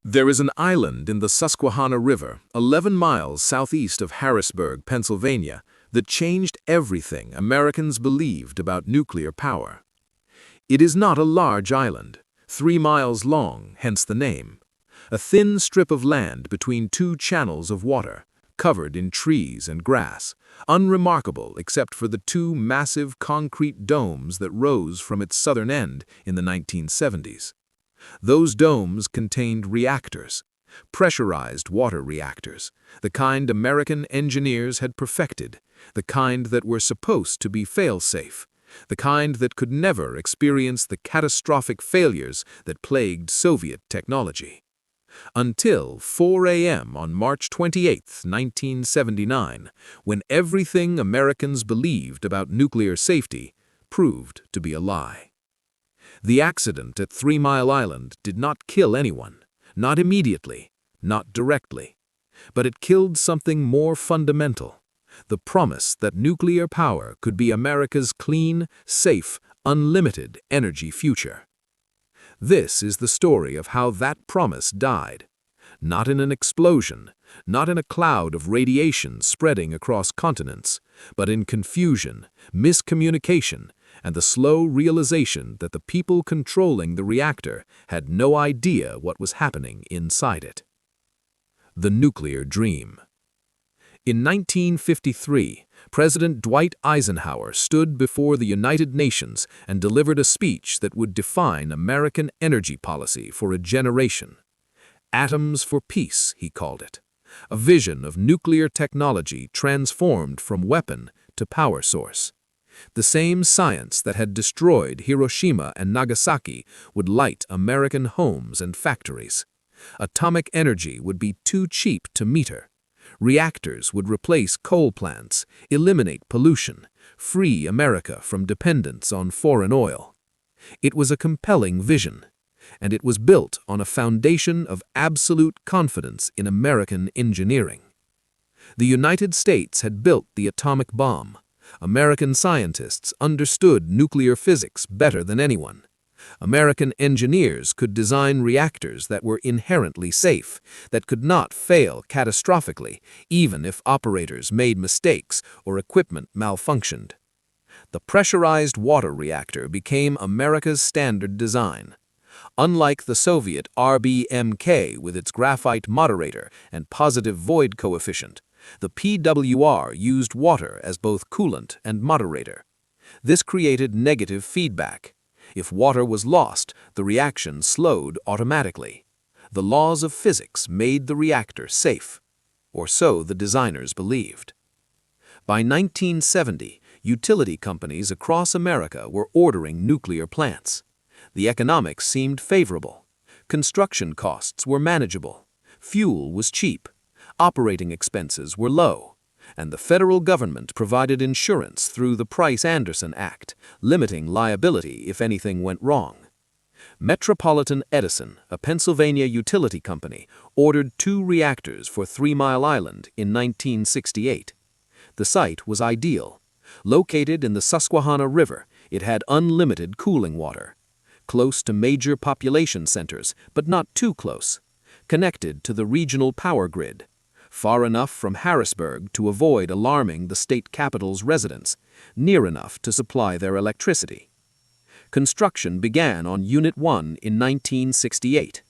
There is an island in the Susquehanna River, 11 miles southeast of Harrisburg, Pennsylvania, that changed everything Americans believed about nuclear power. It is not a large island, 3 miles long, hence the name. A thin strip of land between two channels of water, covered in trees and grass, unremarkable except for the two massive concrete domes that rose from its southern end in the 1970s. Those domes contained reactors, pressurized water reactors, the kind American engineers had perfected, the kind that were supposed to be fail-safe, the kind that could never experience the catastrophic failures that plagued Soviet technology. Until 4 a.m. on March 28, 1979, when everything Americans believed about nuclear safety proved to be a lie. The accident at 3 Mile Island did not kill anyone, not immediately, not directly. But it killed something more fundamental, the promise that nuclear power could be America's clean, safe, unlimited energy future. This is the story of how that promise died. Not in an explosion, not in a cloud of radiation spreading across continents, but in confusion, miscommunication, and the slow realization that the people controlling the reactor had no idea what was happening inside it. The nuclear dream. In 1953, President Dwight Eisenhower stood before the United Nations and delivered a speech that would define American energy policy for a generation. Atoms for Peace, he called it. A vision of nuclear technology transformed from weapon to power source. The same science that had destroyed Hiroshima and Nagasaki would light American homes and factories. Atomic energy would be too cheap to meter. Reactors would replace coal plants, eliminate pollution, free America from dependence on foreign oil. It was a compelling vision, and it was built on a foundation of absolute confidence in American engineering. The United States had built the atomic bomb. American scientists understood nuclear physics better than anyone. American engineers could design reactors that were inherently safe, that could not fail catastrophically, even if operators made mistakes or equipment malfunctioned. The pressurized water reactor became America's standard design. Unlike the Soviet RBMK with its graphite moderator and positive void coefficient, the PWR used water as both coolant and moderator. This created negative feedback. If water was lost, the reaction slowed automatically. The laws of physics made the reactor safe, or so the designers believed. By 1970, utility companies across America were ordering nuclear plants. The economics seemed favorable. Construction costs were manageable. Fuel was cheap. Operating expenses were low, and the federal government provided insurance through the Price-Anderson Act, limiting liability if anything went wrong. Metropolitan Edison, a Pennsylvania utility company, ordered 2 reactors for 3 Mile Island in 1968. The site was ideal. Located in the Susquehanna River, it had unlimited cooling water. Close to major population centers, but not too close. Connected to the regional power grid. Far enough from Harrisburg to avoid alarming the state capital's residents, near enough to supply their electricity. Construction began on Unit 1 in 1968.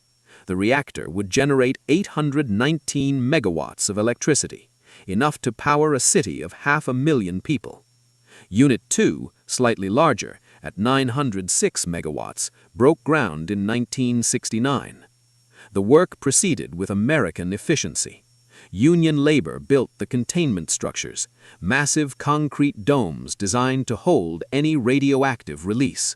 The reactor would generate 819 megawatts of electricity, enough to power a city of 500,000 people. Unit 2, slightly larger, at 906 megawatts, broke ground in 1969. The work proceeded with American efficiency. Union labor built the containment structures, massive concrete domes designed to hold any radioactive release.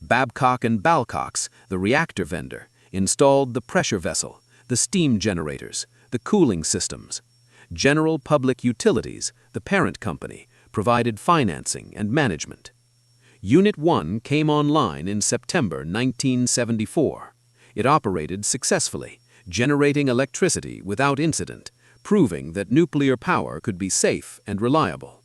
Babcock & Balcox, the reactor vendor, installed the pressure vessel, the steam generators, the cooling systems. General Public Utilities, the parent company, provided financing and management. Unit 1 came online in September 1974. It operated successfully, generating electricity without incident, proving that nuclear power could be safe and reliable.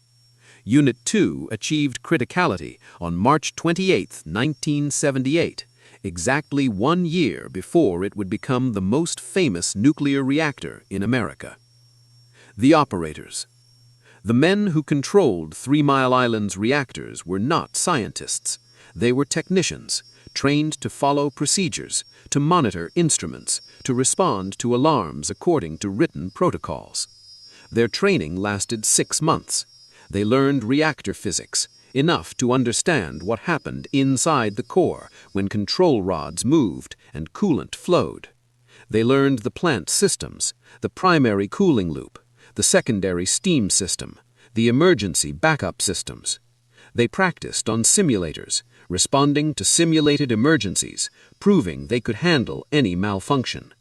Unit 2 achieved criticality on March 28, 1978. exactly 1 year before it would become the most famous nuclear reactor in America. The operators. The men who controlled 3 Mile Island's reactors were not scientists. They were technicians, trained to follow procedures, to monitor instruments, to respond to alarms according to written protocols. Their training lasted 6 months. They learned reactor physics, enough to understand what happened inside the core when control rods moved and coolant flowed. They learned the plant systems, the primary cooling loop, the secondary steam system, the emergency backup systems. They practiced on simulators, responding to simulated emergencies, proving they could handle any malfunction.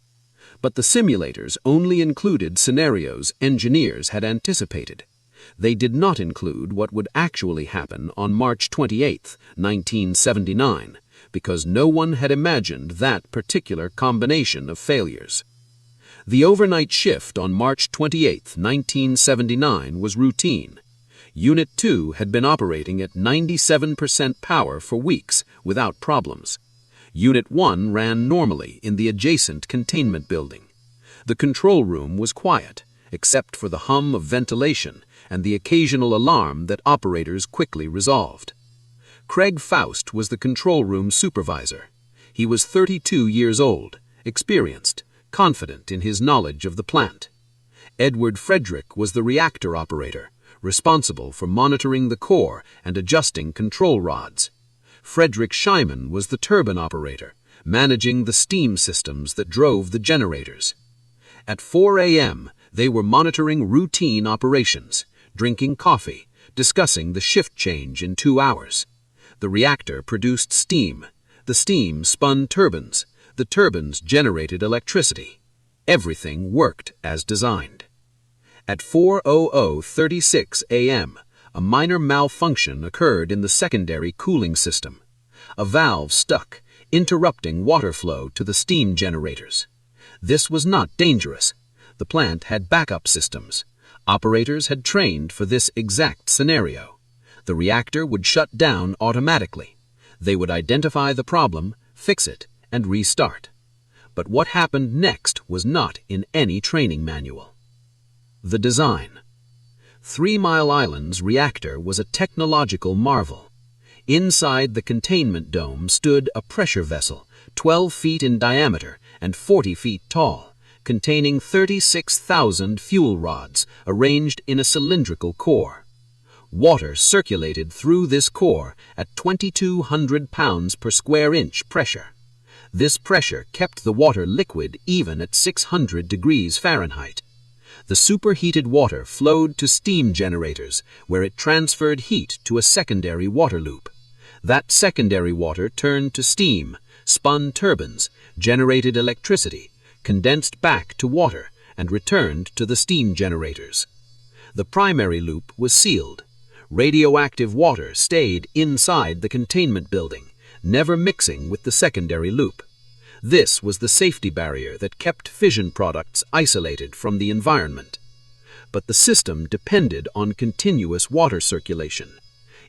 But the simulators only included scenarios engineers had anticipated. They did not include what would actually happen on March 28, 1979, because no one had imagined that particular combination of failures. The overnight shift on March 28, 1979 was routine. Unit 2 had been operating at 97% power for weeks without problems. Unit 1 ran normally in the adjacent containment building. The control room was quiet, except for the hum of ventilation and the occasional alarm that operators quickly resolved. Craig Faust was the control room supervisor. He was 32 years old, experienced, confident in his knowledge of the plant. Edward Frederick was the reactor operator, responsible for monitoring the core and adjusting control rods. Frederick Scheiman was the turbine operator, managing the steam systems that drove the generators. At 4 a.m., they were monitoring routine operations, drinking coffee, discussing the shift change in 2 hours. The reactor produced steam. The steam spun turbines. The turbines generated electricity. Everything worked as designed. At 4:36 a.m., a minor malfunction occurred in the secondary cooling system. A valve stuck, interrupting water flow to the steam generators. This was not dangerous. The plant had backup systems. Operators had trained for this exact scenario. The reactor would shut down automatically. They would identify the problem, fix it, and restart. But what happened next was not in any training manual. The design. 3 Mile Island's reactor was a technological marvel. Inside the containment dome stood a pressure vessel, 12 feet in diameter and 40 feet tall, containing 36,000 fuel rods arranged in a cylindrical core. Water circulated through this core at 2,200 pounds per square inch pressure. This pressure kept the water liquid even at 600 degrees Fahrenheit. The superheated water flowed to steam generators, where it transferred heat to a secondary water loop. That secondary water turned to steam, spun turbines, generated electricity, condensed back to water, and returned to the steam generators. The primary loop was sealed. Radioactive water stayed inside the containment building, never mixing with the secondary loop. This was the safety barrier that kept fission products isolated from the environment. But the system depended on continuous water circulation.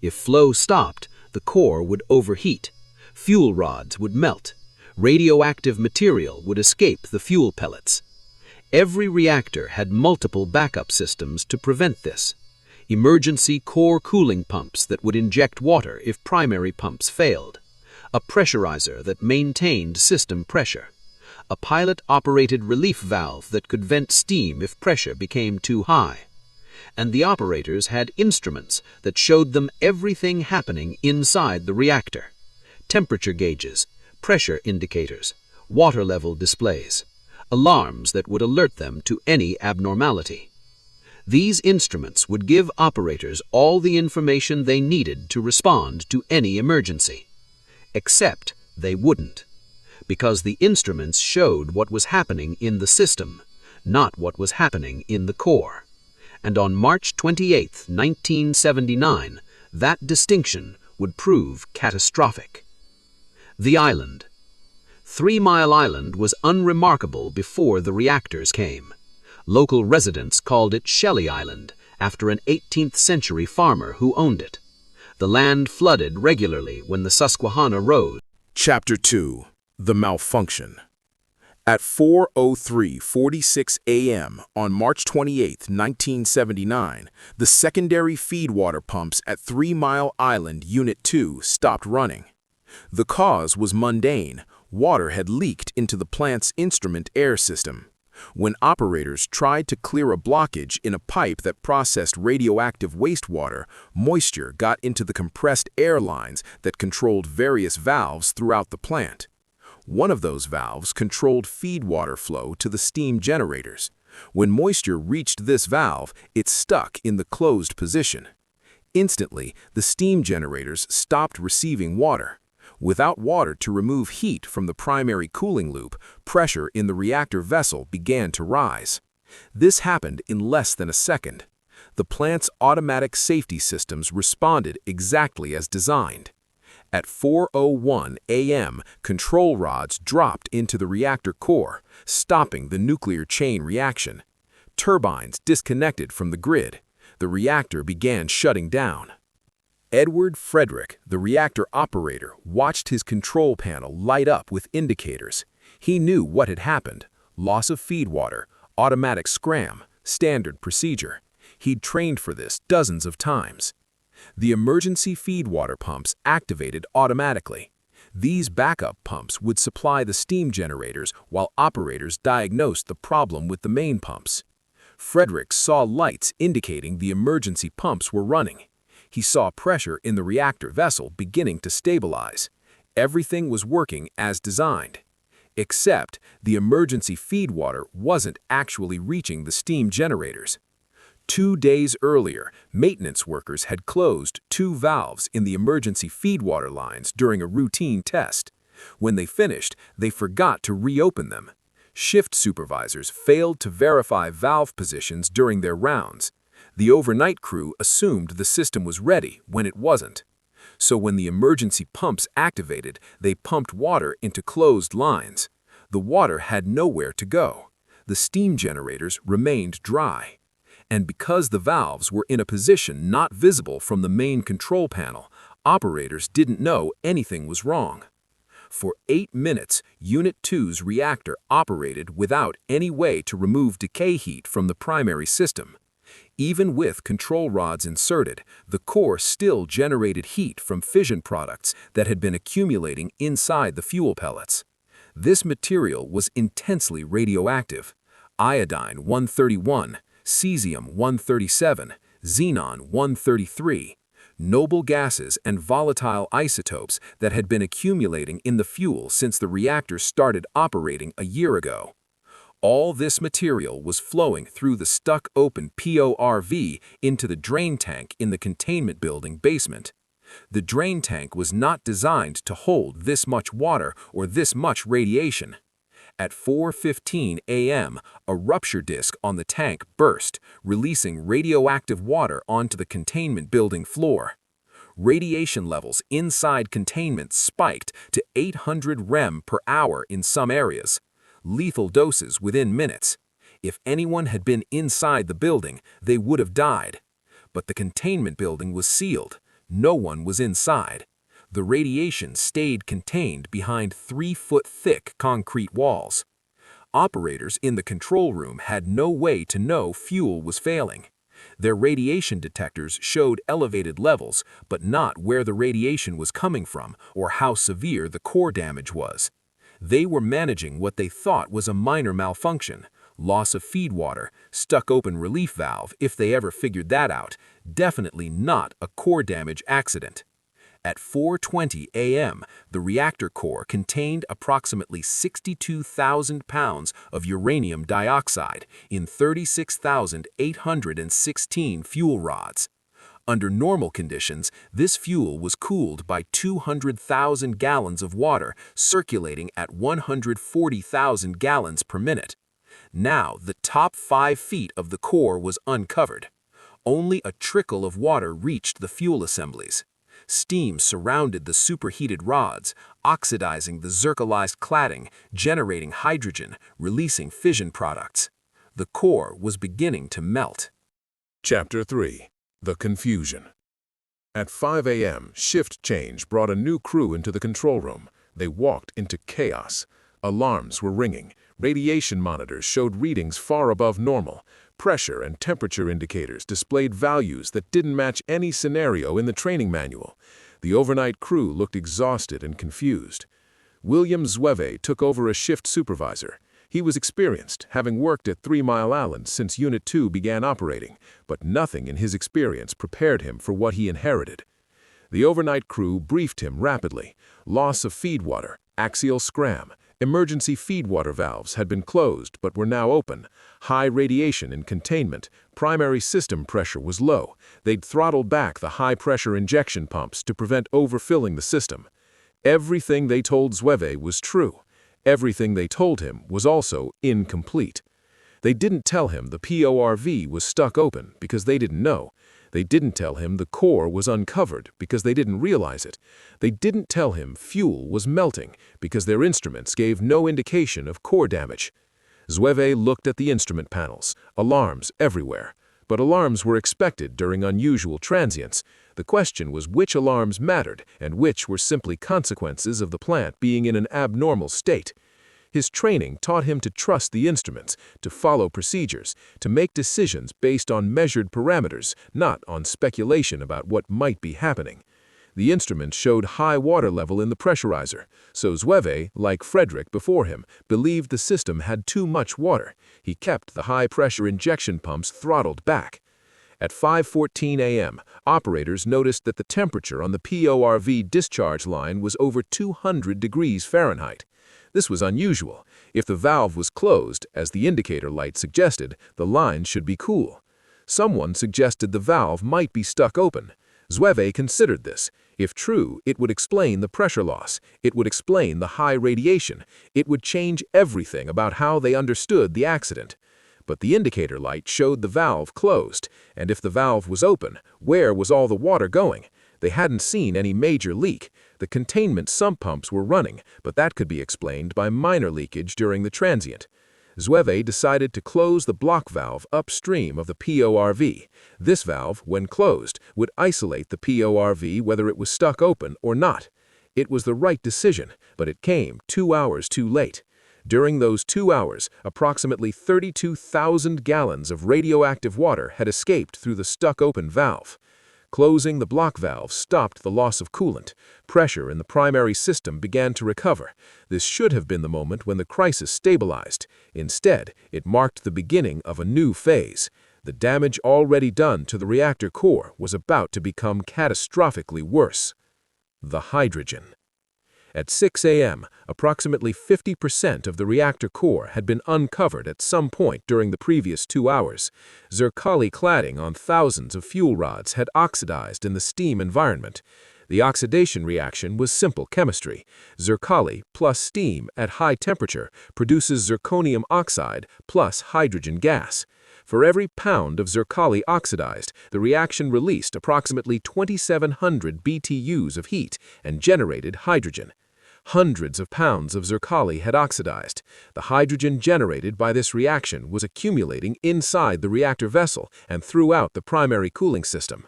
If flow stopped, the core would overheat, fuel rods would melt, radioactive material would escape the fuel pellets. Every reactor had multiple backup systems to prevent this. Emergency core cooling pumps that would inject water if primary pumps failed. A pressurizer that maintained system pressure. A pilot-operated relief valve that could vent steam if pressure became too high. And the operators had instruments that showed them everything happening inside the reactor. Temperature gauges, pressure indicators, water level displays, alarms that would alert them to any abnormality. These instruments would give operators all the information they needed to respond to any emergency. Except they wouldn't, because the instruments showed what was happening in the system, not what was happening in the core. And on March 28, 1979, that distinction would prove catastrophic. The island. 3 Mile Island was unremarkable before the reactors came. Local residents called it Shelley Island, after an 18th-century farmer who owned it. The land flooded regularly when the Susquehanna rose. Chapter 2. The Malfunction. At 4:03:46 a.m. on March 28, 1979, the secondary feed water pumps at 3 Mile Island Unit 2 stopped running. The cause was mundane. Water had leaked into the plant's instrument air system. When operators tried to clear a blockage in a pipe that processed radioactive wastewater, moisture got into the compressed air lines that controlled various valves throughout the plant. One of those valves controlled feed water flow to the steam generators. When moisture reached this valve, it stuck in the closed position. Instantly, the steam generators stopped receiving water. Without water to remove heat from the primary cooling loop, pressure in the reactor vessel began to rise. This happened in less than a second. The plant's automatic safety systems responded exactly as designed. At 4:01 a.m., control rods dropped into the reactor core, stopping the nuclear chain reaction. Turbines disconnected from the grid. The reactor began shutting down. Edward Frederick, the reactor operator, watched his control panel light up with indicators. He knew what had happened: loss of feed water, automatic scram, standard procedure. He'd trained for this dozens of times. The emergency feed water pumps activated automatically. These backup pumps would supply the steam generators while operators diagnosed the problem with the main pumps. Frederick saw lights indicating the emergency pumps were running. He saw pressure in the reactor vessel beginning to stabilize. Everything was working as designed. Except the emergency feed water wasn't actually reaching the steam generators. 2 days earlier, maintenance workers had closed 2 valves in the emergency feed water lines during a routine test. When they finished, they forgot to reopen them. Shift supervisors failed to verify valve positions during their rounds. The overnight crew assumed the system was ready when it wasn't. So when the emergency pumps activated, they pumped water into closed lines. The water had nowhere to go. The steam generators remained dry. And because the valves were in a position not visible from the main control panel, operators didn't know anything was wrong. For 8 minutes, Unit 2's reactor operated without any way to remove decay heat from the primary system. Even with control rods inserted, the core still generated heat from fission products that had been accumulating inside the fuel pellets. This material was intensely radioactive: iodine-131, cesium-137, xenon-133, noble gases and volatile isotopes that had been accumulating in the fuel since the reactor started operating a year ago. All this material was flowing through the stuck-open PORV into the drain tank in the containment building basement. The drain tank was not designed to hold this much water or this much radiation. At 4:15 a.m., a rupture disc on the tank burst, releasing radioactive water onto the containment building floor. Radiation levels inside containment spiked to 800 rem per hour in some areas. Lethal doses within minutes. If anyone had been inside the building, they would have died. But the containment building was sealed. No one was inside. The radiation stayed contained behind 3-foot-thick concrete walls. Operators in the control room had no way to know fuel was failing. Their radiation detectors showed elevated levels, but not where the radiation was coming from or how severe the core damage was. They were managing what they thought was a minor malfunction: loss of feed water, stuck-open relief valve, if they ever figured that out, definitely not a core damage accident. At 4:20 a.m., the reactor core contained approximately 62,000 pounds of uranium dioxide in 36,816 fuel rods. Under normal conditions, this fuel was cooled by 200,000 gallons of water circulating at 140,000 gallons per minute. Now, the top 5 feet of the core was uncovered. Only a trickle of water reached the fuel assemblies. Steam surrounded the superheated rods, oxidizing the zircalized cladding, generating hydrogen, releasing fission products. The core was beginning to melt. Chapter 3. The Confusion. At 5 a.m., shift change brought a new crew into the control room. They walked into chaos. Alarms were ringing. Radiation monitors showed readings far above normal. Pressure and temperature indicators displayed values that didn't match any scenario in the training manual. The overnight crew looked exhausted and confused. William Zweve took over as shift supervisor. He was experienced, having worked at 3 Mile Island since Unit 2 began operating, but nothing in his experience prepared him for what he inherited. The overnight crew briefed him rapidly. Loss of feed water, axial scram. Emergency feed water valves had been closed but were now open. High radiation in containment. Primary system pressure was low. They'd throttled back the high-pressure injection pumps to prevent overfilling the system. Everything they told Zweve was true. Everything they told him was also incomplete. They didn't tell him the PORV was stuck open because they didn't know. They didn't tell him the core was uncovered because they didn't realize it. They didn't tell him fuel was melting because their instruments gave no indication of core damage. Zweve looked at the instrument panels, alarms everywhere. But alarms were expected during unusual transients. The question was which alarms mattered and which were simply consequences of the plant being in an abnormal state. His training taught him to trust the instruments, to follow procedures, to make decisions based on measured parameters, not on speculation about what might be happening. The instruments showed high water level in the pressurizer, so Zweve, like Frederick before him, believed the system had too much water. He kept the high-pressure injection pumps throttled back. At 5:14 a.m., operators noticed that the temperature on the PORV discharge line was over 200 degrees Fahrenheit. This was unusual. If the valve was closed, as the indicator light suggested, the line should be cool. Someone suggested the valve might be stuck open. Zweve considered this. If true, it would explain the pressure loss. It would explain the high radiation. It would change everything about how they understood the accident. But the indicator light showed the valve closed, and if the valve was open, where was all the water going? They hadn't seen any major leak. The containment sump pumps were running, but that could be explained by minor leakage during the transient. Zweve decided to close the block valve upstream of the PORV. This valve, when closed, would isolate the PORV whether it was stuck open or not. It was the right decision, but it came 2 hours too late. During those 2 hours, approximately 32,000 gallons of radioactive water had escaped through the stuck-open valve. Closing the block valve stopped the loss of coolant. Pressure in the primary system began to recover. This should have been the moment when the crisis stabilized. Instead, it marked the beginning of a new phase. The damage already done to the reactor core was about to become catastrophically worse. The hydrogen. At 6 a.m., approximately 50% of the reactor core had been uncovered at some point during the previous 2 hours. Zircali cladding on thousands of fuel rods had oxidized in the steam environment. The oxidation reaction was simple chemistry. Zircali plus steam at high temperature produces zirconium oxide plus hydrogen gas. For every pound of zircali oxidized, the reaction released approximately 2,700 BTUs of heat and generated hydrogen. Hundreds of pounds of zircali had oxidized. The hydrogen generated by this reaction was accumulating inside the reactor vessel and throughout the primary cooling system.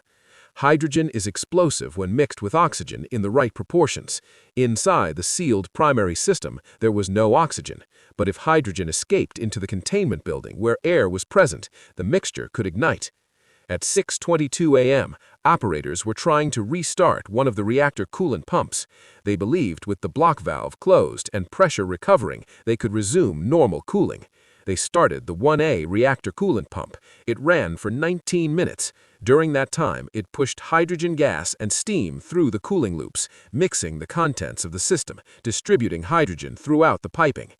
Hydrogen is explosive when mixed with oxygen in the right proportions. Inside the sealed primary system, there was no oxygen, but if hydrogen escaped into the containment building where air was present, the mixture could ignite. At 6:22 a.m., operators were trying to restart one of the reactor coolant pumps. They believed with the block valve closed and pressure recovering, they could resume normal cooling. They started the 1A reactor coolant pump. It ran for 19 minutes. During that time, it pushed hydrogen gas and steam through the cooling loops, mixing the contents of the system, distributing hydrogen throughout the piping.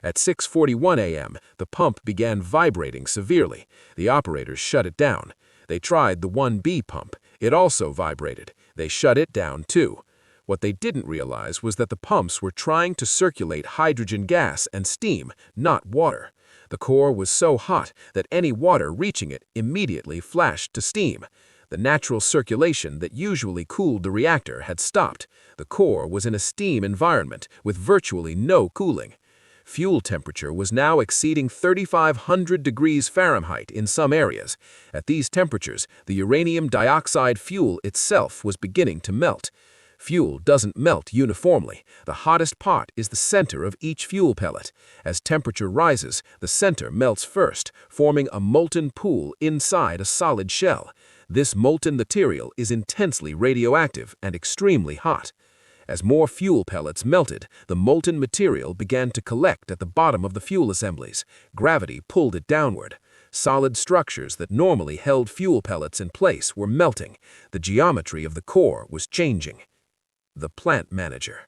At 6:41 a.m., the pump began vibrating severely. The operators shut it down. They tried the 1B pump. It also vibrated. They shut it down too. What they didn't realize was that the pumps were trying to circulate hydrogen gas and steam, not water. The core was so hot that any water reaching it immediately flashed to steam. The natural circulation that usually cooled the reactor had stopped. The core was in a steam environment with virtually no cooling. Fuel temperature was now exceeding 3,500 degrees Fahrenheit in some areas. At these temperatures, the uranium dioxide fuel itself was beginning to melt. Fuel doesn't melt uniformly. The hottest part is the center of each fuel pellet. As temperature rises, the center melts first, forming a molten pool inside a solid shell. This molten material is intensely radioactive and extremely hot. As more fuel pellets melted, the molten material began to collect at the bottom of the fuel assemblies. Gravity pulled it downward. Solid structures that normally held fuel pellets in place were melting. The geometry of the core was changing. The plant manager.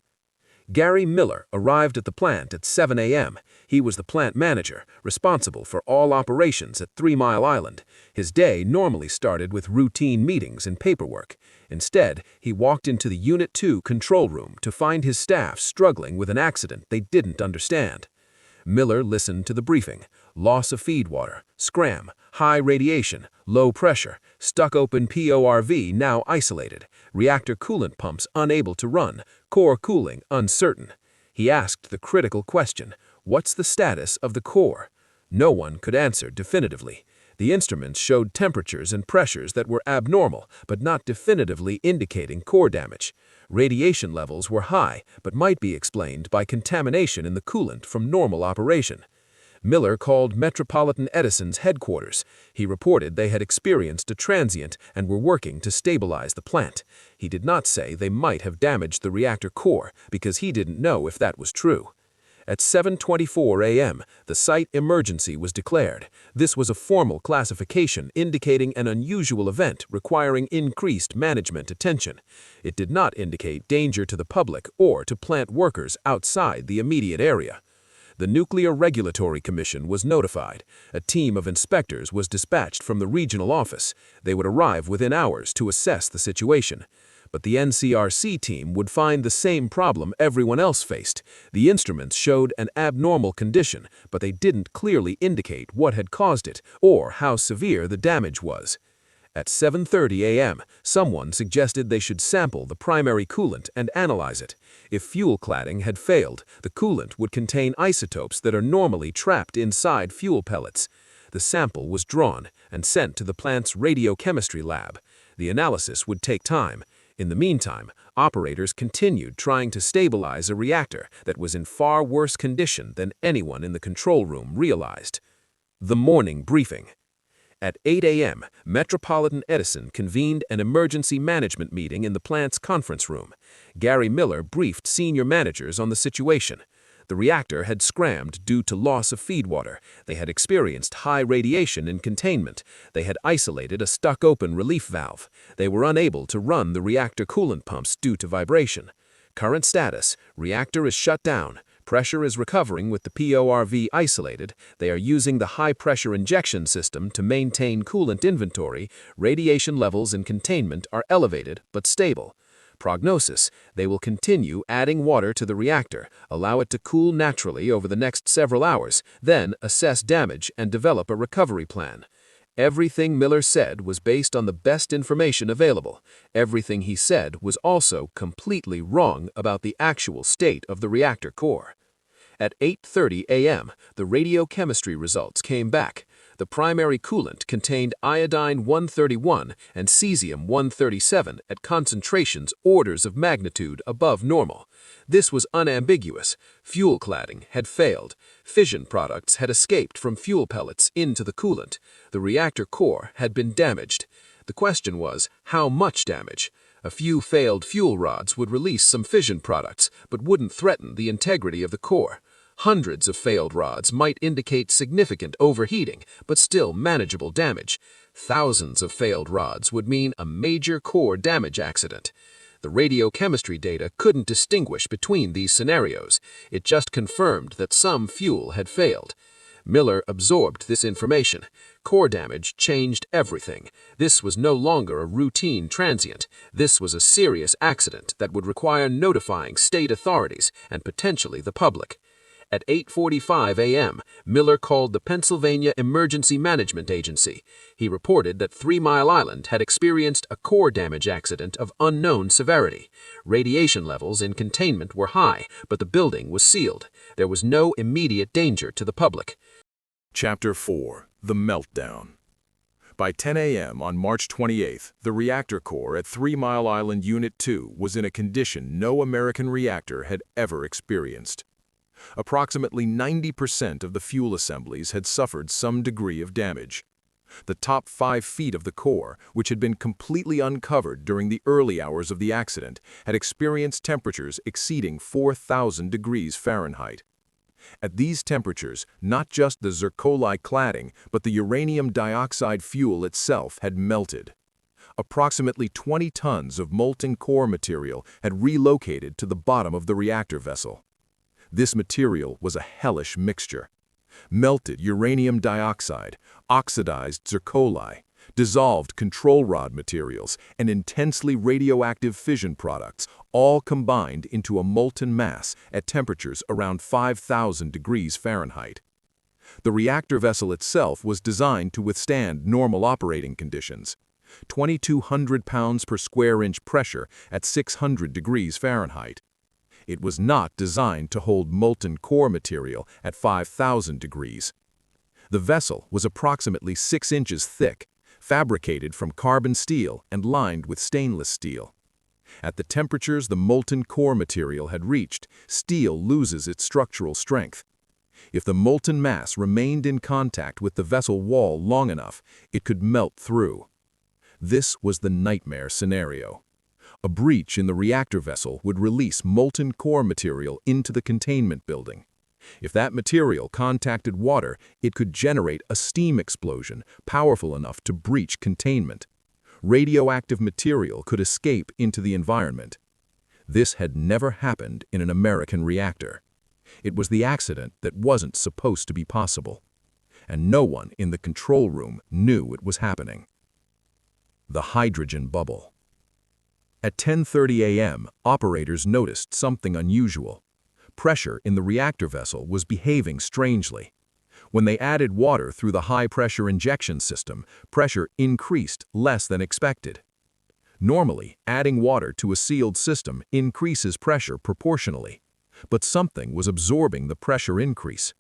Gary Miller arrived at the plant at 7 a.m. He was the plant manager, responsible for all operations at 3 Mile Island. His day normally started with routine meetings and paperwork. Instead, he walked into the Unit 2 control room to find his staff struggling with an accident they didn't understand. Miller listened to the briefing. Loss of feed water, scram, high radiation, low pressure, stuck-open PORV now isolated, reactor coolant pumps unable to run, core cooling uncertain. He asked the critical question, what's the status of the core? No one could answer definitively. The instruments showed temperatures and pressures that were abnormal, but not definitively indicating core damage. Radiation levels were high, but might be explained by contamination in the coolant from normal operation. Miller called Metropolitan Edison's headquarters. He reported they had experienced a transient and were working to stabilize the plant. He did not say they might have damaged the reactor core because he didn't know if that was true. At 7:24 a.m., the site emergency was declared. This was a formal classification indicating an unusual event requiring increased management attention. It did not indicate danger to the public or to plant workers outside the immediate area. The Nuclear Regulatory Commission was notified. A team of inspectors was dispatched from the regional office. They would arrive within hours to assess the situation. But the NCRC team would find the same problem everyone else faced. The instruments showed an abnormal condition, but they didn't clearly indicate what had caused it or how severe the damage was. At 7:30 a.m., someone suggested they should sample the primary coolant and analyze it. If fuel cladding had failed, the coolant would contain isotopes that are normally trapped inside fuel pellets. The sample was drawn and sent to the plant's radiochemistry lab. The analysis would take time. In the meantime, operators continued trying to stabilize a reactor that was in far worse condition than anyone in the control room realized. The morning briefing. At 8 a.m., Metropolitan Edison convened an emergency management meeting in the plant's conference room. Gary Miller briefed senior managers on the situation. The reactor had scrammed due to loss of feed water. They had experienced high radiation in containment. They had isolated a stuck-open relief valve. They were unable to run the reactor coolant pumps due to vibration. Current status: reactor is shut down. Pressure is recovering with the PORV isolated. They are using the high-pressure injection system to maintain coolant inventory. Radiation levels in containment are elevated but stable. Prognosis: they will continue adding water to the reactor, allow it to cool naturally over the next several hours, then assess damage and develop a recovery plan. Everything Miller said was based on the best information available. Everything he said was also completely wrong about the actual state of the reactor core. At 8:30 a.m., the radiochemistry results came back. The primary coolant contained iodine-131 and cesium-137 at concentrations orders of magnitude above normal. This was unambiguous. Fuel cladding had failed. Fission products had escaped from fuel pellets into the coolant. The reactor core had been damaged. The question was, how much damage? A few failed fuel rods would release some fission products, but wouldn't threaten the integrity of the core. Hundreds of failed rods might indicate significant overheating, but still manageable damage. Thousands of failed rods would mean a major core damage accident. The radiochemistry data couldn't distinguish between these scenarios. It just confirmed that some fuel had failed. Miller absorbed this information. Core damage changed everything. This was no longer a routine transient. This was a serious accident that would require notifying state authorities and potentially the public. At 8:45 a.m., Miller called the Pennsylvania Emergency Management Agency. He reported that 3 Mile Island had experienced a core damage accident of unknown severity. Radiation levels in containment were high, but the building was sealed. There was no immediate danger to the public. Chapter 4: The Meltdown. By 10 a.m. on March 28, the reactor core at 3 Mile Island Unit 2 was in a condition no American reactor had ever experienced. Approximately 90% of the fuel assemblies had suffered some degree of damage. The top 5 feet of the core, which had been completely uncovered during the early hours of the accident, had experienced temperatures exceeding 4,000 degrees Fahrenheit. At these temperatures, not just the zircoli cladding, but the uranium dioxide fuel itself had melted. Approximately 20 tons of molten core material had relocated to the bottom of the reactor vessel. This material was a hellish mixture. Melted uranium dioxide, oxidized zircoli, dissolved control rod materials, and intensely radioactive fission products all combined into a molten mass at temperatures around 5,000 degrees Fahrenheit. The reactor vessel itself was designed to withstand normal operating conditions. 2,200 pounds per square inch pressure at 600 degrees Fahrenheit. It was not designed to hold molten core material at 5,000 degrees. The vessel was approximately 6 inches thick, fabricated from carbon steel and lined with stainless steel. At the temperatures the molten core material had reached, steel loses its structural strength. If the molten mass remained in contact with the vessel wall long enough, it could melt through. This was the nightmare scenario. A breach in the reactor vessel would release molten core material into the containment building. If that material contacted water, it could generate a steam explosion powerful enough to breach containment. Radioactive material could escape into the environment. This had never happened in an American reactor. It was the accident that wasn't supposed to be possible. And no one in the control room knew it was happening. The hydrogen bubble. At 10:30 a.m., operators noticed something unusual. Pressure in the reactor vessel was behaving strangely. When they added water through the high-pressure injection system, pressure increased less than expected. Normally, adding water to a sealed system increases pressure proportionally, but something was absorbing the pressure increase.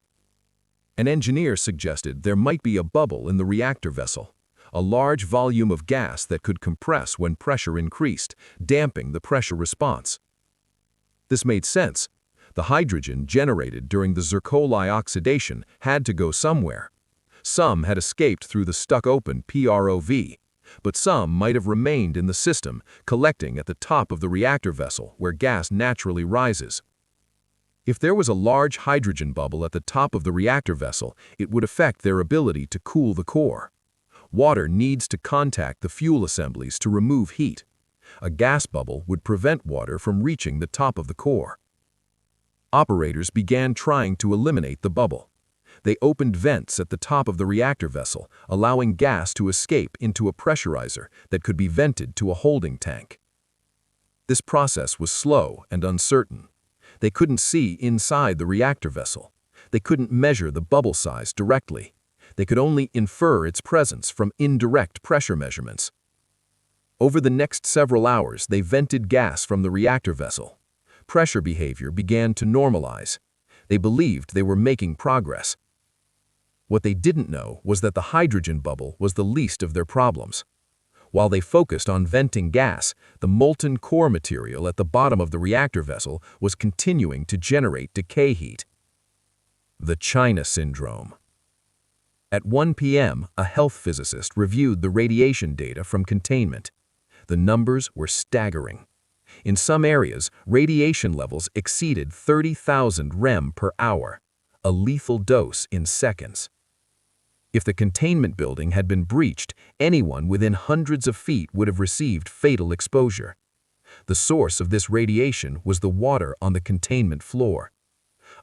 An engineer suggested there might be a bubble in the reactor vessel, a large volume of gas that could compress when pressure increased, damping the pressure response. This made sense. The hydrogen generated during the zircoli oxidation had to go somewhere. Some had escaped through the stuck-open PROV, but some might have remained in the system, collecting at the top of the reactor vessel where gas naturally rises. If there was a large hydrogen bubble at the top of the reactor vessel, it would affect their ability to cool the core. Water needs to contact the fuel assemblies to remove heat. A gas bubble would prevent water from reaching the top of the core. Operators began trying to eliminate the bubble. They opened vents at the top of the reactor vessel, allowing gas to escape into a pressurizer that could be vented to a holding tank. This process was slow and uncertain. They couldn't see inside the reactor vessel. They couldn't measure the bubble size directly. They could only infer its presence from indirect pressure measurements. Over the next several hours, they vented gas from the reactor vessel. Pressure behavior began to normalize. They believed they were making progress. What they didn't know was that the hydrogen bubble was the least of their problems. While they focused on venting gas, the molten core material at the bottom of the reactor vessel was continuing to generate decay heat. The China Syndrome. At 1 p.m., a health physicist reviewed the radiation data from containment. The numbers were staggering. In some areas, radiation levels exceeded 30,000 rem per hour, a lethal dose in seconds. If the containment building had been breached, anyone within hundreds of feet would have received fatal exposure. The source of this radiation was the water on the containment floor.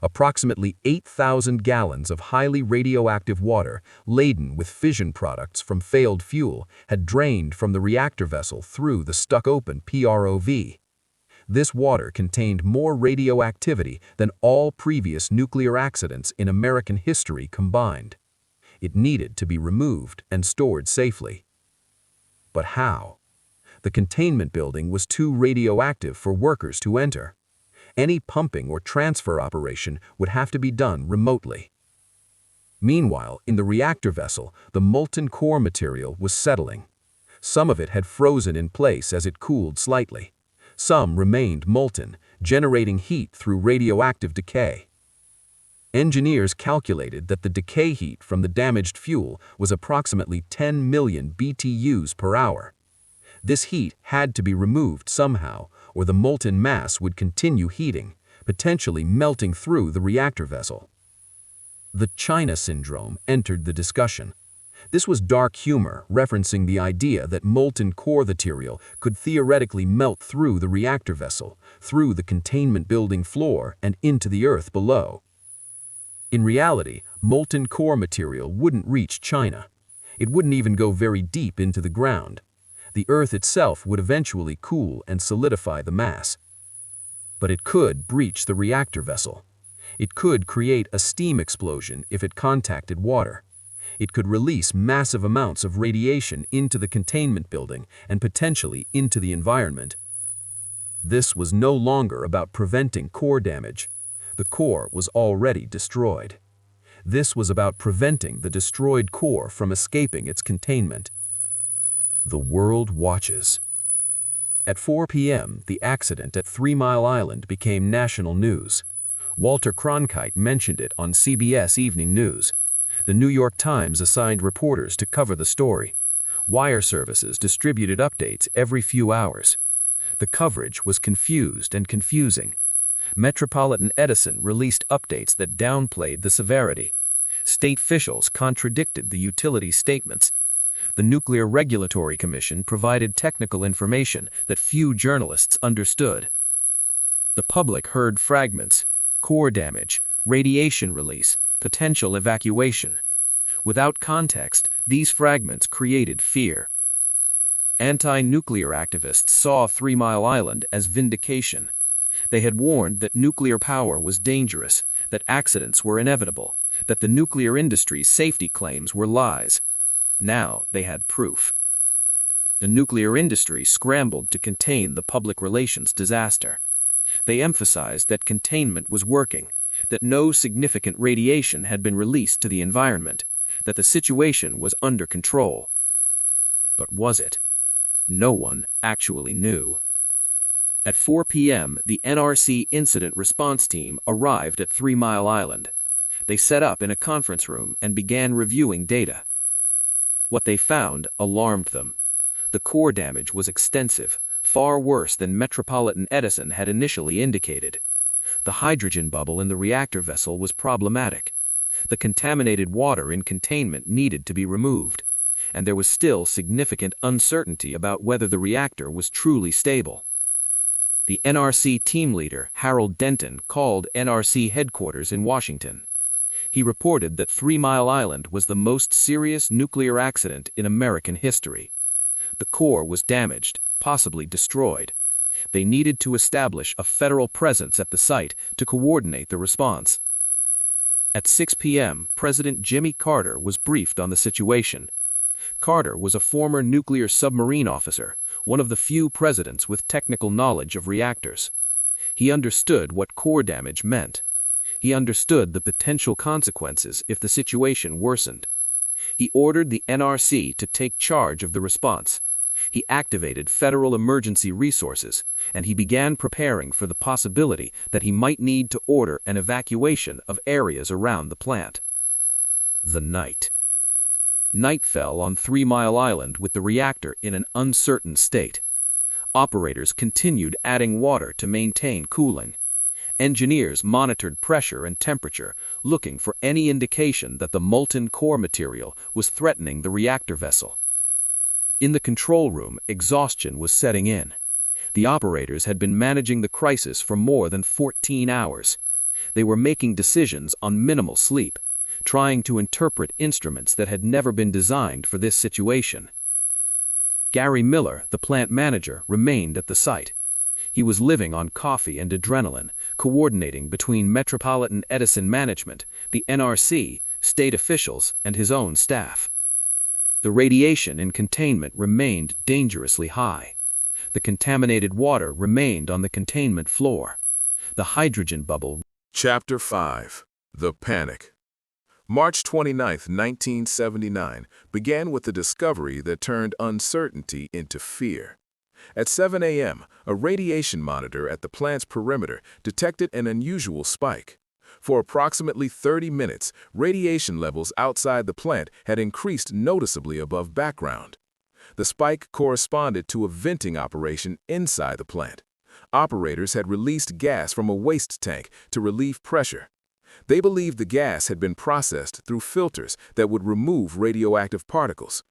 Approximately 8,000 gallons of highly radioactive water, laden with fission products from failed fuel, had drained from the reactor vessel through the stuck-open PROV. This water contained more radioactivity than all previous nuclear accidents in American history combined. It needed to be removed and stored safely. But how? The containment building was too radioactive for workers to enter. Any pumping or transfer operation would have to be done remotely. Meanwhile, in the reactor vessel, the molten core material was settling. Some of it had frozen in place as it cooled slightly. Some remained molten, generating heat through radioactive decay. Engineers calculated that the decay heat from the damaged fuel was approximately 10 million BTUs per hour. This heat had to be removed somehow, or the molten mass would continue heating, potentially melting through the reactor vessel. The China syndrome entered the discussion. This was dark humor referencing the idea that molten core material could theoretically melt through the reactor vessel, through the containment building floor, and into the earth below. In reality, molten core material wouldn't reach China. It wouldn't even go very deep into the ground. The Earth itself would eventually cool and solidify the mass. But it could breach the reactor vessel. It could create a steam explosion if it contacted water. It could release massive amounts of radiation into the containment building and potentially into the environment. This was no longer about preventing core damage. The core was already destroyed. This was about preventing the destroyed core from escaping its containment. The world watches. At 4 p.m., the accident at 3 Mile Island became national news. Walter Cronkite mentioned it on CBS Evening News. The New York Times assigned reporters to cover the story. Wire services distributed updates every few hours. The coverage was confused and confusing. Metropolitan Edison released updates that downplayed the severity. State officials contradicted the utility statements. The Nuclear Regulatory Commission provided technical information that few journalists understood. The public heard fragments: core damage, radiation release, potential evacuation. Without context, these fragments created fear. Anti-nuclear activists saw 3 Mile Island as vindication. They had warned that nuclear power was dangerous, that accidents were inevitable, that the nuclear industry's safety claims were lies. Now they had proof. The nuclear industry scrambled to contain the public relations disaster. They emphasized that containment was working, that no significant radiation had been released to the environment, that the situation was under control. But was it? No one actually knew. At 4 p.m., the NRC Incident Response Team arrived at 3 Mile Island. They set up in a conference room and began reviewing data. What they found alarmed them. The core damage was extensive, far worse than Metropolitan Edison had initially indicated. The hydrogen bubble in the reactor vessel was problematic. The contaminated water in containment needed to be removed, and there was still significant uncertainty about whether the reactor was truly stable. The NRC team leader, Harold Denton, called NRC headquarters in Washington. He reported that 3 Mile Island was the most serious nuclear accident in American history. The core was damaged, possibly destroyed. They needed to establish a federal presence at the site to coordinate the response. At 6 p.m., President Jimmy Carter was briefed on the situation. Carter was a former nuclear submarine officer, one of the few presidents with technical knowledge of reactors. He understood what core damage meant. He understood the potential consequences if the situation worsened. He ordered the NRC to take charge of the response. He activated federal emergency resources, and he began preparing for the possibility that he might need to order an evacuation of areas around the plant. The night. Night fell on 3 Mile Island with the reactor in an uncertain state. Operators continued adding water to maintain cooling. Engineers monitored pressure and temperature, looking for any indication that the molten core material was threatening the reactor vessel. In the control room, exhaustion was setting in. The operators had been managing the crisis for more than 14 hours. They were making decisions on minimal sleep, trying to interpret instruments that had never been designed for this situation. Gary Miller, the plant manager, remained at the site. He was living on coffee and adrenaline, coordinating between Metropolitan Edison management, the NRC, state officials, and his own staff. The radiation in containment remained dangerously high. The contaminated water remained on the containment floor. The hydrogen bubble. Chapter 5. The Panic. March 29, 1979, began with a discovery that turned uncertainty into fear. At 7 a.m., a radiation monitor at the plant's perimeter detected an unusual spike. For approximately 30 minutes, radiation levels outside the plant had increased noticeably above background. The spike corresponded to a venting operation inside the plant. Operators had released gas from a waste tank to relieve pressure. They believed the gas had been processed through filters that would remove radioactive particles.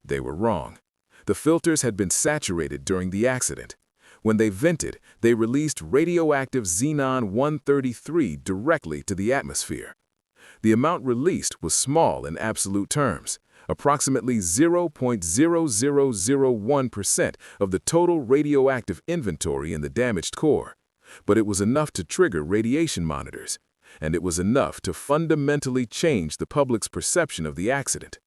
They were wrong. The filters had been saturated during the accident. When they vented, they released radioactive xenon-133 directly to the atmosphere. The amount released was small in absolute terms, approximately 0.0001% of the total radioactive inventory in the damaged core. But it was enough to trigger radiation monitors, and it was enough to fundamentally change the public's perception of the accident.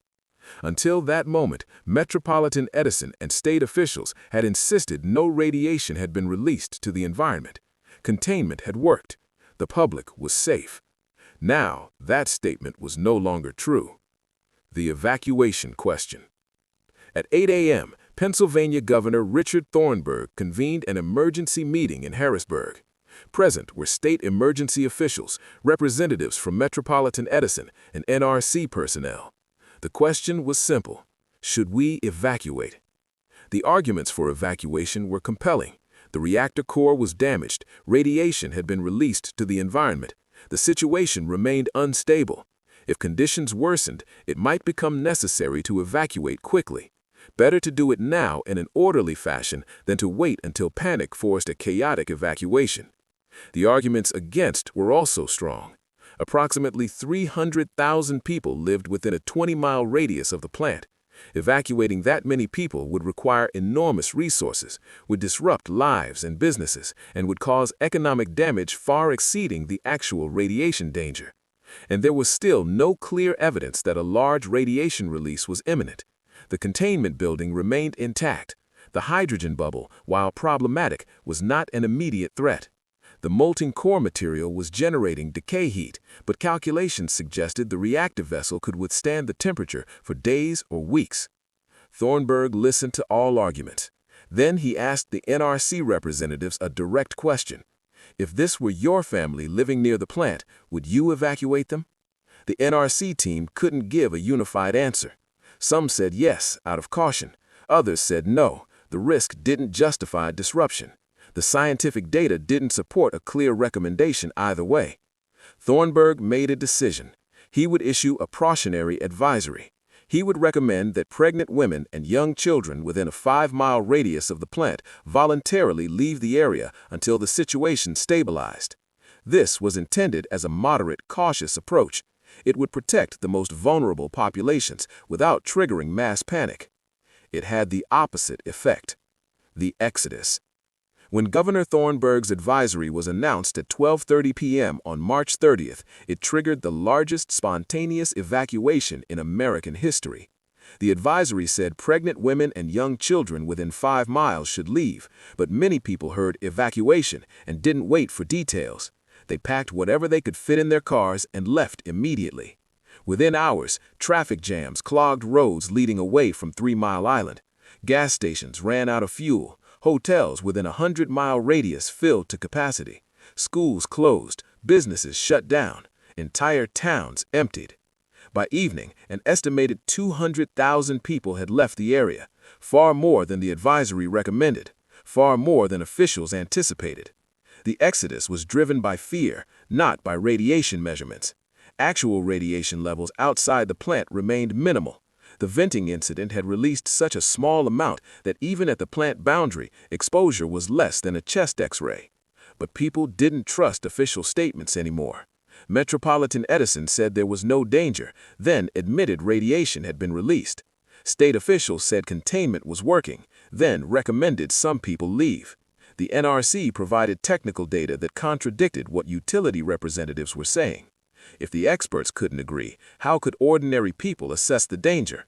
Until that moment, Metropolitan Edison and state officials had insisted no radiation had been released to the environment. Containment had worked. The public was safe. Now, that statement was no longer true. The evacuation question. At 8 a.m., Pennsylvania Governor Richard Thornburgh convened an emergency meeting in Harrisburg. Present were state emergency officials, representatives from Metropolitan Edison, and NRC personnel. The question was simple: should we evacuate? The arguments for evacuation were compelling. The reactor core was damaged, radiation had been released to the environment. The situation remained unstable. If conditions worsened, it might become necessary to evacuate quickly. Better to do it now in an orderly fashion than to wait until panic forced a chaotic evacuation. The arguments against were also strong. Approximately 300,000 people lived within a 20-mile radius of the plant. Evacuating that many people would require enormous resources, would disrupt lives and businesses, and would cause economic damage far exceeding the actual radiation danger. And there was still no clear evidence that a large radiation release was imminent. The containment building remained intact. The hydrogen bubble, while problematic, was not an immediate threat. The molten core material was generating decay heat, but calculations suggested the reactor vessel could withstand the temperature for days or weeks. Thornburgh listened to all arguments. Then he asked the NRC representatives a direct question. If this were your family living near the plant, would you evacuate them? The NRC team couldn't give a unified answer. Some said yes, out of caution. Others said no, the risk didn't justify disruption. The scientific data didn't support a clear recommendation either way. Thornburgh made a decision. He would issue a precautionary advisory. He would recommend that pregnant women and young children within a 5-mile radius of the plant voluntarily leave the area until the situation stabilized. This was intended as a moderate, cautious approach. It would protect the most vulnerable populations without triggering mass panic. It had the opposite effect. The exodus. When Governor Thornburgh's advisory was announced at 12:30 p.m. on March 30th, it triggered the largest spontaneous evacuation in American history. The advisory said pregnant women and young children within 5 miles should leave, but many people heard evacuation and didn't wait for details. They packed whatever they could fit in their cars and left immediately. Within hours, traffic jams clogged roads leading away from 3 Mile Island. Gas stations ran out of fuel. Hotels within a 100-mile radius filled to capacity. Schools closed, businesses shut down, entire towns emptied. By evening, an estimated 200,000 people had left the area, far more than the advisory recommended, far more than officials anticipated. The exodus was driven by fear, not by radiation measurements. Actual radiation levels outside the plant remained minimal. The venting incident had released such a small amount that even at the plant boundary, exposure was less than a chest X-ray. But people didn't trust official statements anymore. Metropolitan Edison said there was no danger, then admitted radiation had been released. State officials said containment was working, then recommended some people leave. The NRC provided technical data that contradicted what utility representatives were saying. If the experts couldn't agree, how could ordinary people assess the danger?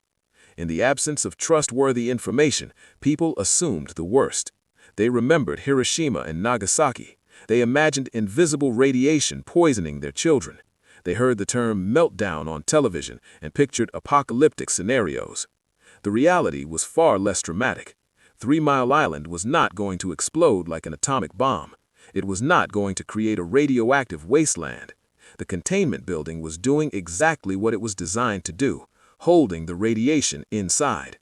In the absence of trustworthy information, people assumed the worst. They remembered Hiroshima and Nagasaki. They imagined invisible radiation poisoning their children. They heard the term meltdown on television and pictured apocalyptic scenarios. The reality was far less dramatic. 3 Mile Island was not going to explode like an atomic bomb. It was not going to create a radioactive wasteland. The containment building was doing exactly what it was designed to do, holding the radiation inside.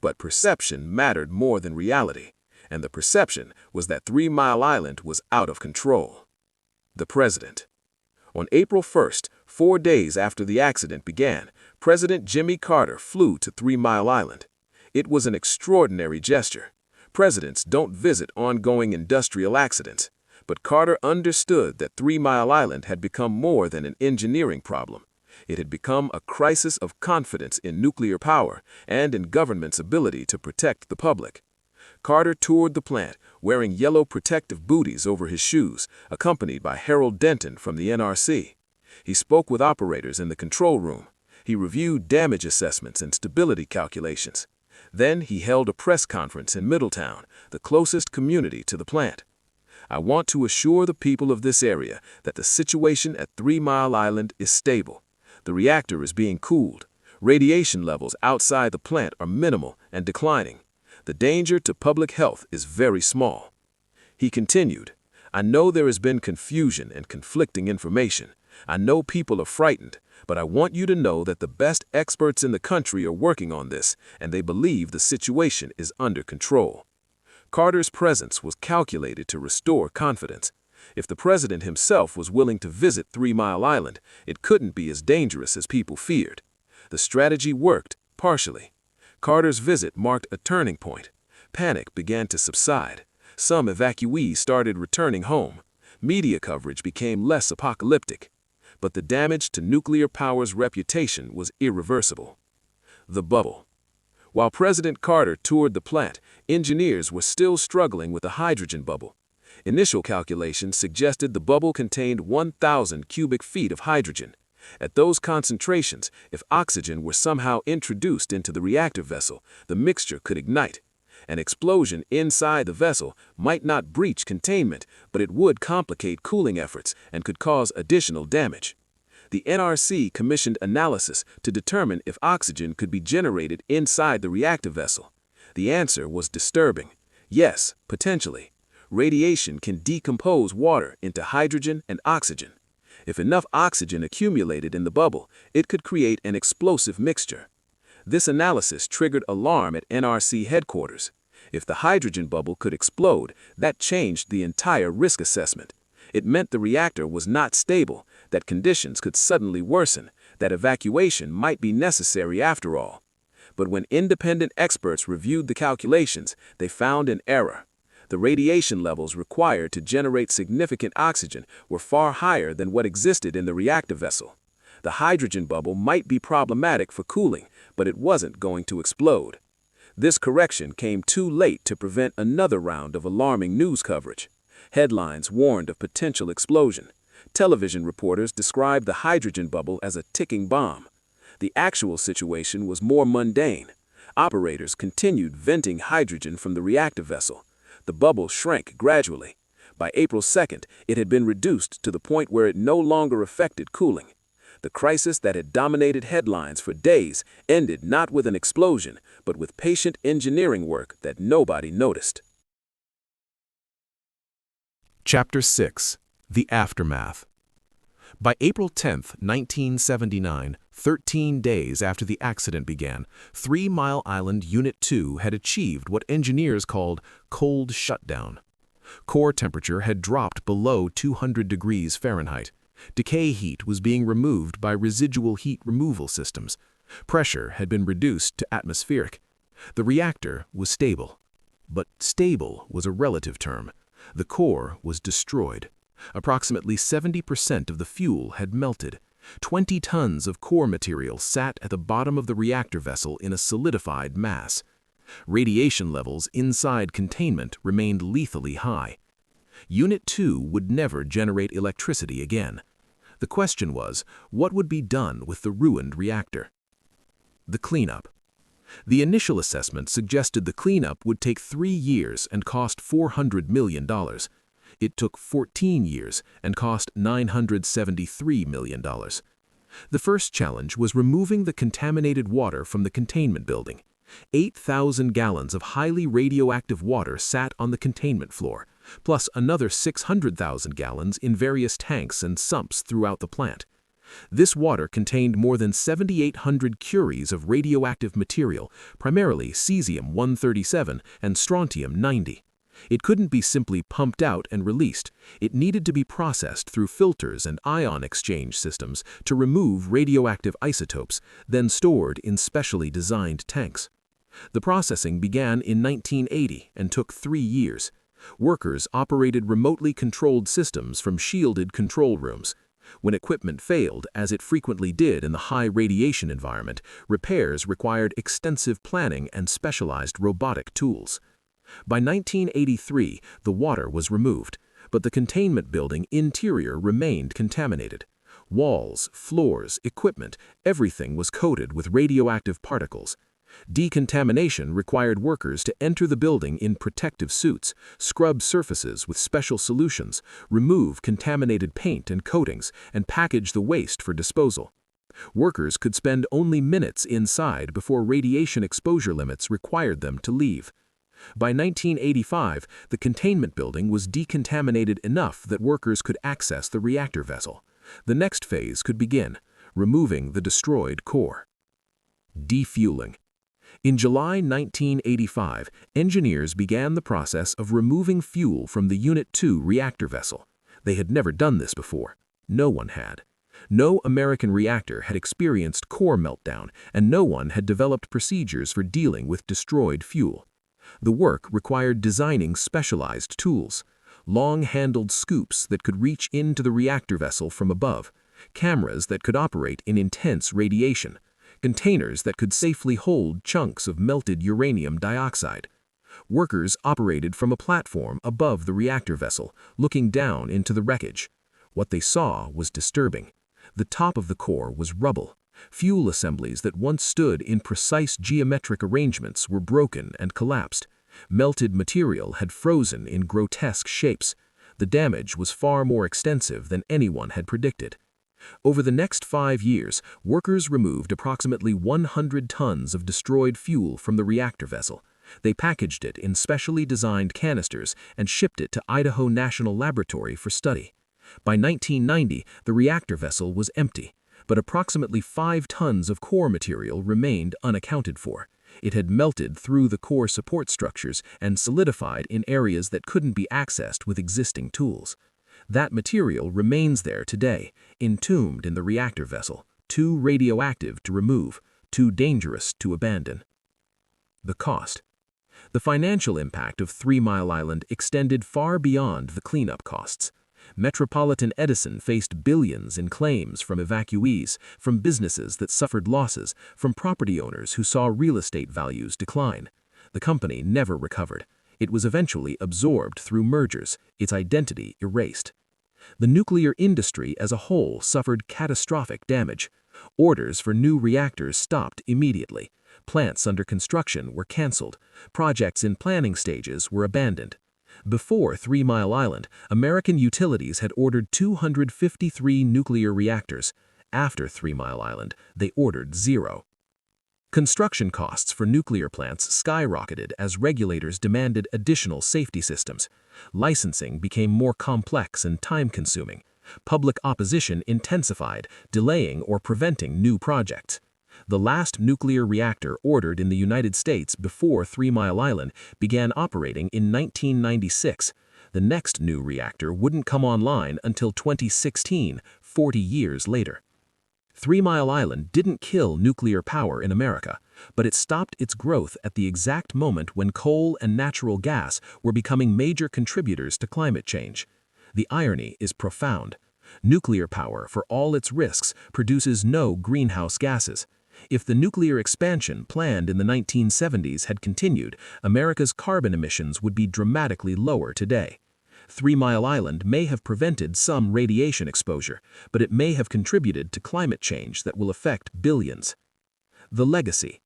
But perception mattered more than reality, and the perception was that 3 Mile Island was out of control. The President. On April 1st, 4 days after the accident began, President Jimmy Carter flew to 3 Mile Island. It was an extraordinary gesture. Presidents don't visit ongoing industrial accidents, but Carter understood that 3 Mile Island had become more than an engineering problem. It had become a crisis of confidence in nuclear power and in government's ability to protect the public. Carter toured the plant, wearing yellow protective booties over his shoes, accompanied by Harold Denton from the NRC. He spoke with operators in the control room. He reviewed damage assessments and stability calculations. Then he held a press conference in Middletown, the closest community to the plant. I want to assure the people of this area that the situation at 3 Mile Island is stable. The reactor is being cooled. Radiation levels outside the plant are minimal and declining. The danger to public health is very small. He continued, I know there has been confusion and conflicting information. I know people are frightened, but I want you to know that the best experts in the country are working on this, and they believe the situation is under control. Carter's presence was calculated to restore confidence. If the president himself was willing to visit 3 Mile Island, it couldn't be as dangerous as people feared. The strategy worked, partially. Carter's visit marked a turning point. Panic began to subside. Some evacuees started returning home. Media coverage became less apocalyptic. But the damage to nuclear power's reputation was irreversible. The bubble. While President Carter toured the plant, engineers were still struggling with the hydrogen bubble. Initial calculations suggested the bubble contained 1,000 cubic feet of hydrogen. At those concentrations, if oxygen were somehow introduced into the reactor vessel, the mixture could ignite. An explosion inside the vessel might not breach containment, but it would complicate cooling efforts and could cause additional damage. The NRC commissioned analysis to determine if oxygen could be generated inside the reactor vessel. The answer was disturbing. Yes, potentially. Radiation can decompose water into hydrogen and oxygen. If enough oxygen accumulated in the bubble, it could create an explosive mixture. This analysis triggered alarm at NRC headquarters. If the hydrogen bubble could explode, that changed the entire risk assessment. It meant the reactor was not stable, that conditions could suddenly worsen, that evacuation might be necessary after all. But when independent experts reviewed the calculations, they found an error. The radiation levels required to generate significant oxygen were far higher than what existed in the reactor vessel. The hydrogen bubble might be problematic for cooling, but it wasn't going to explode. This correction came too late to prevent another round of alarming news coverage. Headlines warned of potential explosion. Television reporters described the hydrogen bubble as a ticking bomb. The actual situation was more mundane. Operators continued venting hydrogen from the reactor vessel. The bubble shrank gradually. By April 2nd, it had been reduced to the point where it no longer affected cooling. The crisis that had dominated headlines for days ended not with an explosion, but with patient engineering work that nobody noticed. Chapter 6. The Aftermath. By April 10, 1979, 13 days after the accident began, 3 Mile Island Unit 2 had achieved what engineers called cold shutdown. Core temperature had dropped below 200 degrees Fahrenheit. Decay heat was being removed by residual heat removal systems. Pressure had been reduced to atmospheric. The reactor was stable. But stable was a relative term. The core was destroyed. Approximately 70% of the fuel had melted. 20 tons of core material sat at the bottom of the reactor vessel in a solidified mass. Radiation levels inside containment remained lethally high. Unit 2 would never generate electricity again. The question was, what would be done with the ruined reactor? The cleanup. The initial assessment suggested the cleanup would take 3 years and cost $400 million. It took 14 years and cost $973 million. The first challenge was removing the contaminated water from the containment building. 8,000 gallons of highly radioactive water sat on the containment floor, plus another 600,000 gallons in various tanks and sumps throughout the plant. This water contained more than 7,800 curies of radioactive material, primarily cesium-137 and strontium-90. It couldn't be simply pumped out and released. It needed to be processed through filters and ion exchange systems to remove radioactive isotopes, then stored in specially designed tanks. The processing began in 1980 and took 3 years. Workers operated remotely controlled systems from shielded control rooms. When equipment failed, as it frequently did in the high radiation environment, repairs required extensive planning and specialized robotic tools. By 1983, the water was removed, but the containment building interior remained contaminated. Walls, floors, equipment, everything was coated with radioactive particles. Decontamination required workers to enter the building in protective suits, scrub surfaces with special solutions, remove contaminated paint and coatings, and package the waste for disposal. Workers could spend only minutes inside before radiation exposure limits required them to leave. By 1985, the containment building was decontaminated enough that workers could access the reactor vessel. The next phase could begin, removing the destroyed core. Defueling. In July 1985, engineers began the process of removing fuel from the Unit 2 reactor vessel. They had never done this before. No one had. No American reactor had experienced core meltdown, and no one had developed procedures for dealing with destroyed fuel. The work required designing specialized tools, long-handled scoops that could reach into the reactor vessel from above, cameras that could operate in intense radiation, containers that could safely hold chunks of melted uranium dioxide. Workers operated from a platform above the reactor vessel, looking down into the wreckage. What they saw was disturbing. The top of the core was rubble. Fuel assemblies that once stood in precise geometric arrangements were broken and collapsed. Melted material had frozen in grotesque shapes. The damage was far more extensive than anyone had predicted. Over the next 5 years, workers removed approximately 100 tons of destroyed fuel from the reactor vessel. They packaged it in specially designed canisters and shipped it to Idaho National Laboratory for study. By 1990, the reactor vessel was empty, but approximately 5 tons of core material remained unaccounted for. It had melted through the core support structures and solidified in areas that couldn't be accessed with existing tools. That material remains there today, entombed in the reactor vessel, too radioactive to remove, too dangerous to abandon. The cost. The financial impact of 3 Mile Island extended far beyond the cleanup costs. Metropolitan Edison faced billions in claims from evacuees, from businesses that suffered losses, from property owners who saw real estate values decline. The company never recovered. It was eventually absorbed through mergers, its identity erased. The nuclear industry as a whole suffered catastrophic damage. Orders for new reactors stopped immediately. Plants under construction were canceled. Projects in planning stages were abandoned. Before 3 Mile Island, American utilities had ordered 253 nuclear reactors. After 3 Mile Island, they ordered 0. Construction costs for nuclear plants skyrocketed as regulators demanded additional safety systems. Licensing became more complex and time-consuming. Public opposition intensified, delaying or preventing new projects. The last nuclear reactor ordered in the United States before 3 Mile Island began operating in 1996. The next new reactor wouldn't come online until 2016, 40 years later. 3 Mile Island didn't kill nuclear power in America, but it stopped its growth at the exact moment when coal and natural gas were becoming major contributors to climate change. The irony is profound. Nuclear power, for all its risks, produces no greenhouse gases. If the nuclear expansion planned in the 1970s had continued, America's carbon emissions would be dramatically lower today. 3 Mile Island may have prevented some radiation exposure, but it may have contributed to climate change that will affect billions. The legacy.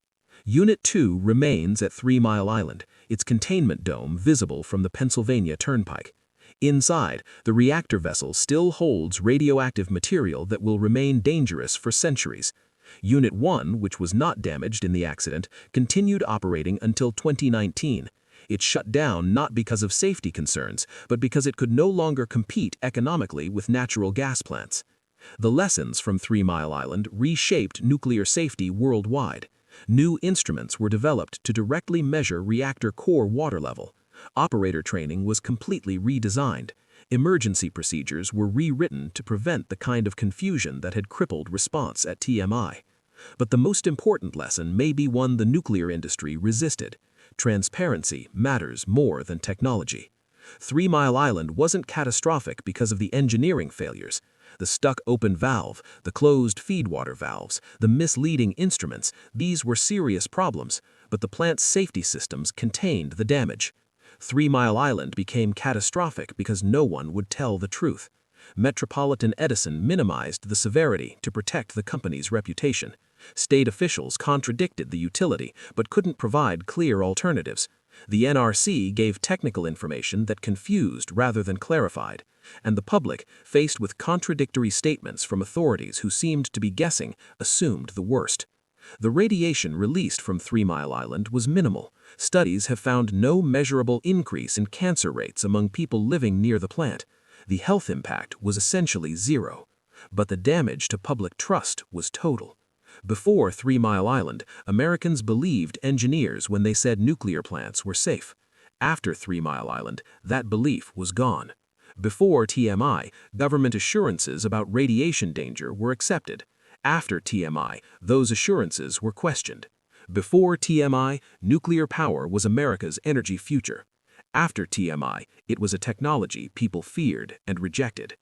Unit 2 remains at 3 Mile Island, its containment dome visible from the Pennsylvania Turnpike. Inside, the reactor vessel still holds radioactive material that will remain dangerous for centuries. Unit 1, which was not damaged in the accident, continued operating until 2019. It shut down not because of safety concerns, but because it could no longer compete economically with natural gas plants. The lessons from 3 Mile Island reshaped nuclear safety worldwide. New instruments were developed to directly measure reactor core water level. Operator training was completely redesigned. Emergency procedures were rewritten to prevent the kind of confusion that had crippled response at TMI. But the most important lesson may be one the nuclear industry resisted. Transparency matters more than technology. 3 Mile Island wasn't catastrophic because of the engineering failures. The stuck-open valve, the closed feedwater valves, the misleading instruments, these were serious problems, but the plant's safety systems contained the damage. 3 Mile Island became catastrophic because no one would tell the truth. Metropolitan Edison minimized the severity to protect the company's reputation. State officials contradicted the utility but couldn't provide clear alternatives. The NRC gave technical information that confused rather than clarified. And the public, faced with contradictory statements from authorities who seemed to be guessing, assumed the worst. The radiation released from 3 Mile Island was minimal. Studies have found no measurable increase in cancer rates among people living near the plant. The health impact was essentially zero. But the damage to public trust was total. Before 3 Mile Island, Americans believed engineers when they said nuclear plants were safe. After 3 Mile Island, that belief was gone. Before TMI, government assurances about radiation danger were accepted. After TMI, those assurances were questioned. Before TMI, nuclear power was America's energy future. After TMI, it was a technology people feared and rejected.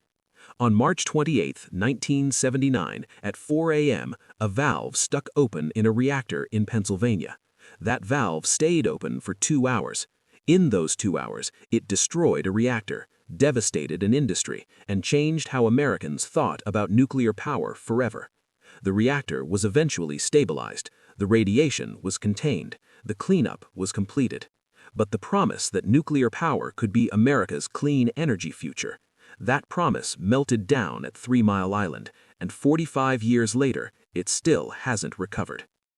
On March 28, 1979, at 4 a.m., a valve stuck open in a reactor in Pennsylvania. That valve stayed open for 2 hours. In those 2 hours, it destroyed a reactor, devastated an industry, and changed how Americans thought about nuclear power forever. The reactor was eventually stabilized, the radiation was contained, the cleanup was completed. But the promise that nuclear power could be America's clean energy future, that promise melted down at 3 Mile Island, and 45 years later, it still hasn't recovered.